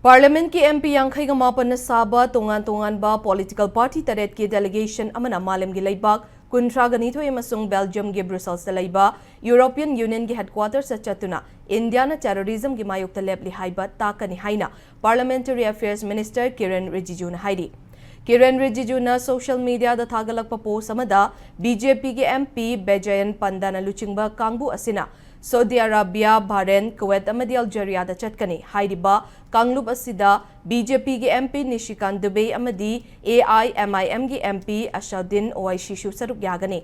Parliament की MP यांखैगा मापन साबा तोंगान तोंगानबा पॉलिटिकल पार्टी तरेट की डेलीगेशन अमना मालम की लेबाक कुंथ्रागनीथोय अमसुंग बेल्जियम की ब्रुसेल्स लेबा यूरोपियन यूनियन की हेडक्वार्टर चतुना इंडिया टेररिज्म की मायोक्ता लेपली हाइबा ताकनी हाइना parliamentary affairs minister Kiren Rijiju हाइरी। किरेन रिजिजूना सोशल मीडिया दा थागलकपा पोस्ट अमदा बीजेपी के एमपी बेजयन पंदाना लुचिंगबा कांगबू असिना सऊदी अरबिया, bahrain, कुवैत अमदी अल्जेरिया दा चटकनी हाइरिबा कांगलुप असिदा बीजेपी के एमपी निशिकांत दुबे अमदी AIMIM की एमपी अशाउद्दीन ओवैसी सरुक यागनी।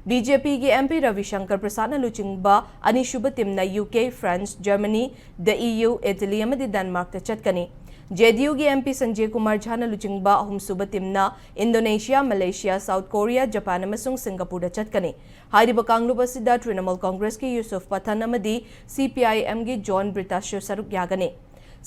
बीजेपी के एमपी रविशंकर प्रसाद लुचिंगबा अनिशुब टीमना UK, France, Germany, the EU, Italy अमदी डेनमार्क दा चटकनी। JDU की एमपी संजय कुमार झा लुचिंगबा अहुमसुब टीमना Indonesia, Malaysia, South Korea, Japan अमसुंग सिंगापुर दा चटकनी। हाइरिबा कांगलुप असिदा तृणमूल कांग्रेस की यूसुफ पठान अमदी CPIM की जॉन ब्रिटाशो सरुक यागनी।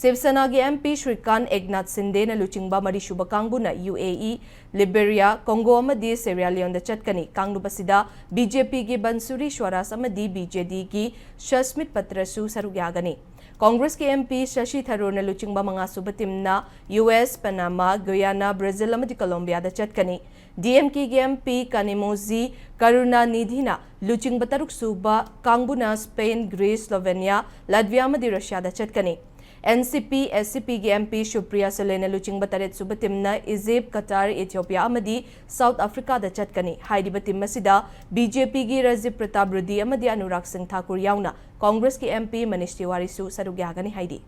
शिवसेना की एमपी श्रीकांत एकनाथ सिंधे लुचिंगबा मरीसुब कांगबुना UAE, लिबेरिया, कोंगो अमदी सेरिया लियोन दा चटकनी। कांगलुप असिदा बीजेपी की बंसुरी स्वराज अमदी BJD की शस्मित पत्रसु सरुक यागनी। कांग्रेस के एमपी शशि थरूर लुचिंगबा मंगासुब टीमना US, पनामा, गुयाना, ब्राजील अमदी कोलंबिया दा चटकनी। DMK के एमपी कनिमोजी करुणानिधि लुचिंगबा तरुक सुबा कांगबुना स्पेन, ग्रीस, स्लोवेनिया, लाटविया अमदी रशिया दा चटकनी। NCP, SCP की एमपी सुप्रिया सुले लुचिंगबा तरेट सुब टीमना इजिप्ट, कतार, इथियोपिया अमदी साउथ अफ्रीका दा चटकनी। हाइरिबा टीम असिदा BJP की राजीव प्रताप रुडी अमदी अनुराग सिंह ठाकुर याउना कांग्रेस की एमपी मनीष तिवारी सरुक यागनी हाइरी।